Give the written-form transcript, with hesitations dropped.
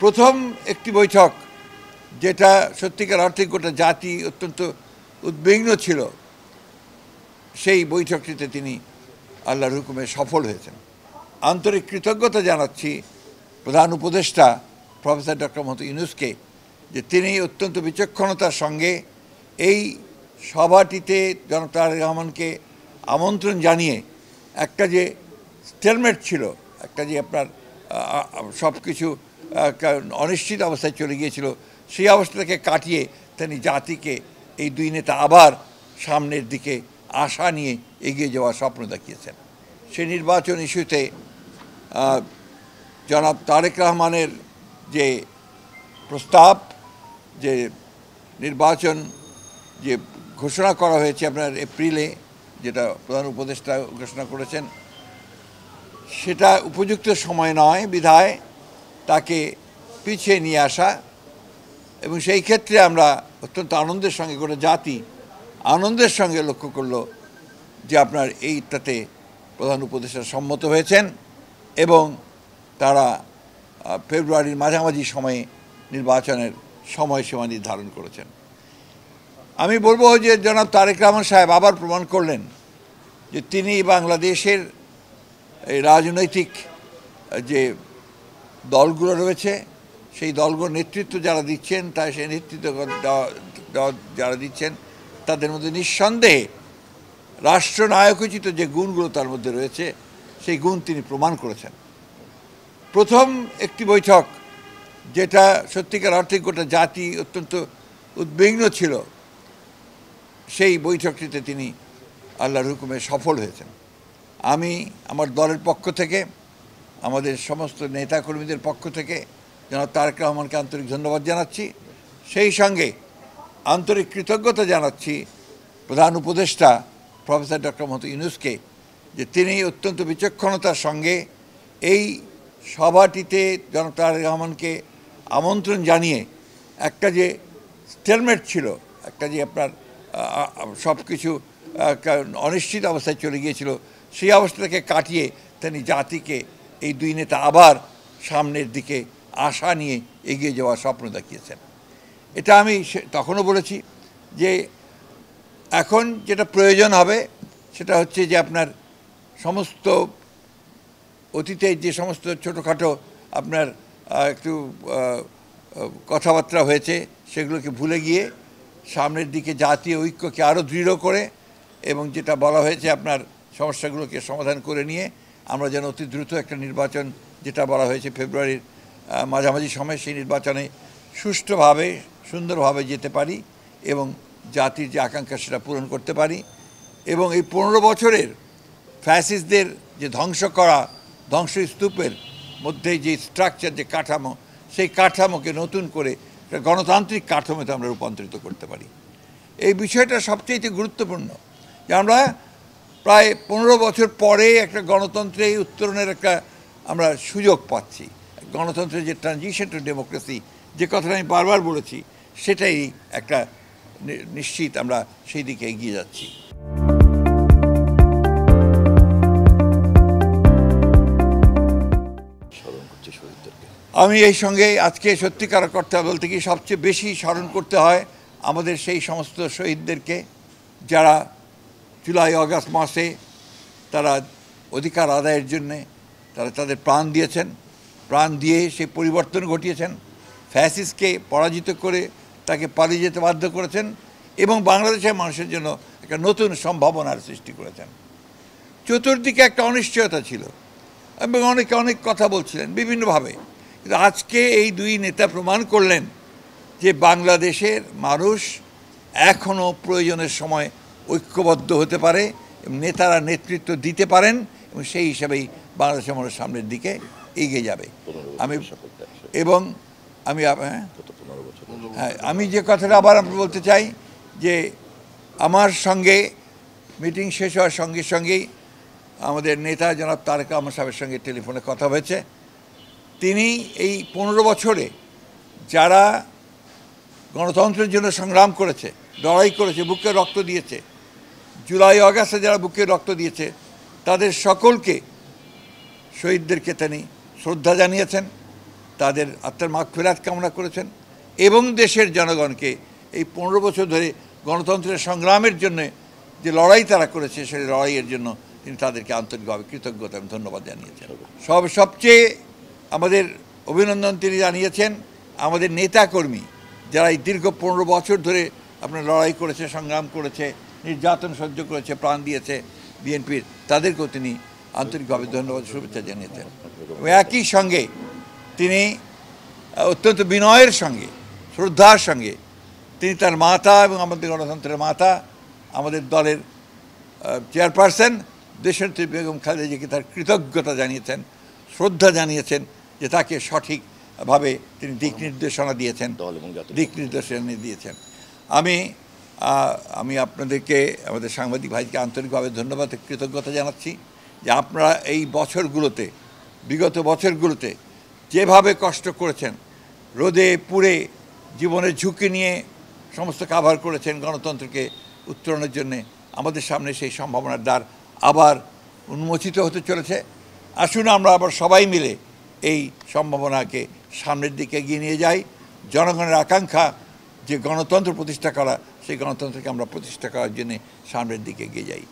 প্রথম একটি বৈঠক যেটা সত্যিকার অর্থে গোটা জাতি অত্যন্ত উদ্বিগ্ন ছিল, সেই বৈঠকটিতে তিনি আল্লাহর হুকুমে সফল হয়েছেন। আন্তরিক কৃতজ্ঞতা জানাচ্ছি প্রধান উপদেষ্টা প্রফেসর ডক্টর মোহাম্মদ ইউনূসকে, যে তিনি অত্যন্ত বিচক্ষণতার সঙ্গে এই সভাটিতে জনাব তারেক রহমানকে আমন্ত্রণ জানিয়ে একটা যে স্টেলমেট ছিল, একটা যে আপনার সব কিছু অনিশ্চিত অবস্থায় চলে গিয়েছিল, সেই অবস্থাটাকে কাটিয়ে তিনি জাতিকে এই দুই নেতা আবার সামনের দিকে আশা নিয়ে এগিয়ে যাওয়ার স্বপ্ন দেখিয়েছেন। সেই নির্বাচন ইস্যুতে জনাব তারেক রহমানের যে প্রস্তাব, যে নির্বাচন যে ঘোষণা করা হয়েছে আপনার এপ্রিলে, যেটা প্রধান উপদেষ্টা ঘোষণা করেছেন, সেটা উপযুক্ত সময় নয় বিধায় তাকে পিছিয়ে নিয়ে আসা, এবং সেই ক্ষেত্রে আমরা অত্যন্ত আনন্দের সঙ্গে, গোটা জাতি আনন্দের সঙ্গে লক্ষ্য করল যে আপনার এইটাতে প্রধান উপদেষ্টা সম্মত হয়েছেন এবং তারা ফেব্রুয়ারির মাঝামাঝি সময়ে নির্বাচনের সময়সীমা নির্ধারণ করেছেন। আমি বলবো যে জনাব তারেক রহমান সাহেব আবার প্রমাণ করলেন যে তিনি বাংলাদেশের এই রাজনৈতিক যে দলগুলো রয়েছে, সেই দলগুলোর নেতৃত্ব যারা দিচ্ছেন, তাই সেই নেতৃত্ব যারা দিচ্ছেন তাদের মধ্যে নিঃসন্দেহে রাষ্ট্রনায়কোচিত যে গুণগুলো তার মধ্যে রয়েছে, সেই গুণ তিনি প্রমাণ করেছেন। প্রথম একটি বৈঠক যেটা সত্যিকার অর্থে গোটা জাতি অত্যন্ত উদ্বিগ্ন ছিল, সেই বৈঠকটিতে তিনি আল্লাহর হুকুমে সফল হয়েছেন। আমি আমার দলের পক্ষ থেকে, আমাদের সমস্ত নেতাকর্মীদের পক্ষ থেকে জনাব তারেক রহমানকে আন্তরিক ধন্যবাদ জানাচ্ছি। সেই সঙ্গে আন্তরিক কৃতজ্ঞতা জানাচ্ছি প্রধান উপদেষ্টা প্রফেসর ডক্টর মোহাম্মদ ইউনূসকে, যে তিনি অত্যন্ত বিচক্ষণতার সঙ্গে এই সভাটিতে জনাব তারেক রহমানকে আমন্ত্রণ জানিয়ে একটা যে স্টেলমেট ছিল, একটা যে আপনার সব কিছু অনিশ্চিত অবস্থায় চলে গিয়েছিল, সেই অবস্থাটাকে কাটিয়ে তিনি জাতিকে এই দুই নেতা আবার সামনের দিকে আশা নিয়ে এগিয়ে যাওয়ার স্বপ্ন দেখিয়েছেন। এটা আমি তখনও বলেছি যে এখন যেটা প্রয়োজন হবে সেটা হচ্ছে যে আপনার সমস্ত অতীতের যে সমস্ত ছোটোখাটো আপনার একটু কথাবার্তা হয়েছে, সেগুলোকে ভুলে গিয়ে সামনের দিকে জাতীয় ঐক্যকে আরও দৃঢ় করে, এবং যেটা বলা হয়েছে আপনার সমস্যাগুলোকে সমাধান করে নিয়ে আমরা যেন অতি দ্রুত একটা নির্বাচন, যেটা বলা হয়েছে ফেব্রুয়ারির মাঝামাঝি সময়, সেই নির্বাচনে সুষ্ঠুভাবে সুন্দরভাবে যেতে পারি এবং জাতির যে আকাঙ্ক্ষা সেটা পূরণ করতে পারি, এবং এই 15 বছরের ফ্যাসিস্টদের যে ধ্বংস করা ধ্বংসস্তূপের মধ্যে যে স্ট্রাকচার, যে কাঠামো, সেই কাঠামোকে নতুন করে গণতান্ত্রিক কাঠামোতে আমরা রূপান্তরিত করতে পারি। এই বিষয়টা সবচেয়ে গুরুত্বপূর্ণ যে আমরা প্রায় 15 বছর পরে একটা গণতন্ত্রে উত্তরণের একটা আমরা সুযোগ পাচ্ছি। গণতন্ত্রের যে ট্রানজিশন টু ডেমোক্রেসি, যে কথাটা আমি বারবার বলেছি, সেটাই একটা নিশ্চিত আমরা সেই দিকে এগিয়ে যাচ্ছি। আমি এই সঙ্গে আজকে সত্যিকার করতে বলতে কি সবচেয়ে বেশি স্মরণ করতে হয় আমাদের সেই সমস্ত শহীদদেরকে, যারা জুলাই আগস্ট মাসে তারা অধিকার আদায়ের জন্যে তারা তাদের প্রাণ দিয়েছেন, প্রাণ দিয়ে সেই পরিবর্তন ঘটিয়েছেন, ফ্যাসিস্টকে পরাজিত করে তাকে পালিয়ে যেতে বাধ্য করেছেন এবং বাংলাদেশের মানুষের জন্য একটা নতুন সম্ভাবনার সৃষ্টি করেছেন। চতুর্দিকে একটা অনিশ্চয়তা ছিল এবং অনেকে অনেক কথা বলছিলেন বিভিন্নভাবে, কিন্তু আজকে এই দুই নেতা প্রমাণ করলেন যে বাংলাদেশের মানুষ এখনও প্রয়োজনের সময় ঐক্যবদ্ধ হতে পারে এবং নেতারা নেতৃত্ব দিতে পারেন, এবং সেই হিসাবেই বাংলাদেশের মানুষ সামনের দিকে এগিয়ে যাবে। আমি যে কথাটা আবার বলতে চাই যে আমার সঙ্গে মিটিং শেষ হওয়ার সঙ্গে সঙ্গেই আমাদের নেতা জনাব তারেক রহমান সাহেবের সঙ্গে টেলিফোনে কথা হয়েছে। তিনি এই 15 বছরে যারা গণতন্ত্রের জন্য সংগ্রাম করেছে, লড়াই করেছে, বুকে রক্ত দিয়েছে, জুলাই আগস্টে যারা বুকে রক্ত দিয়েছে, তাদের সকলকে, শহীদদেরকে তিনি শ্রদ্ধা জানিয়েছেন, তাদের আত্মার মাগফিরাত কামনা করেছেন এবং দেশের জনগণকে এই 15 বছর ধরে গণতন্ত্রের সংগ্রামের জন্য যে লড়াই তারা করেছে সেই লড়াইয়ের জন্য তিনি তাদেরকে আন্তরিকভাবে কৃতজ্ঞতা এবং ধন্যবাদ জানিয়েছেন। সবচেয়ে আমাদের অভিনন্দন তিনি জানিয়েছেন আমাদের নেতাকর্মী যারা এই দীর্ঘ 15 বছর ধরে আপনার লড়াই করেছে, সংগ্রাম করেছে, নির্যাতন সহ্য করেছে, প্রাণ দিয়েছে বিএনপির, তাদেরকেও তিনি আন্তরিকভাবে ধন্যবাদ শুভেচ্ছা জানিয়েছেন। এবং একই সঙ্গে তিনি অত্যন্ত বিনয়ের সঙ্গে, শ্রদ্ধার সঙ্গে তিনি তার মাতা এবং আমাদের গণতন্ত্রের মাতা, আমাদের দলের চেয়ারপারসন দেশনেত্রী বেগম খালেদা জিয়াকে তার কৃতজ্ঞতা জানিয়েছেন, শ্রদ্ধা জানিয়েছেন যে তাকে সঠিকভাবে তিনি দিক নির্দেশনা দিয়েছেন, আমি আপনাদেরকে, আমাদের সাংবাদিক ভাইকে আন্তরিকভাবে ধন্যবাদ কৃতজ্ঞতা জানাচ্ছি যে আপনারা এই বছরগুলোতে, বিগত বছরগুলোতে যেভাবে কষ্ট করেছেন, রোদে পুড়ে জীবনের ঝুঁকি নিয়ে সমস্ত কাভার করেছেন গণতন্ত্রকে উত্তরণের জন্যে, আমাদের সামনে সেই সম্ভাবনার দ্বার আবার উন্মোচিত হতে চলেছে। আসুন আমরা আবার সবাই মিলে এই সম্ভাবনাকে সামনের দিকে এগিয়ে নিয়ে যাই। জনগণের আকাঙ্ক্ষা যে গণতন্ত্র প্রতিষ্ঠা করা, সেই গণতন্ত্রকে আমরা প্রতিষ্ঠা করার জন্য সামনের দিকে এগিয়ে যাই।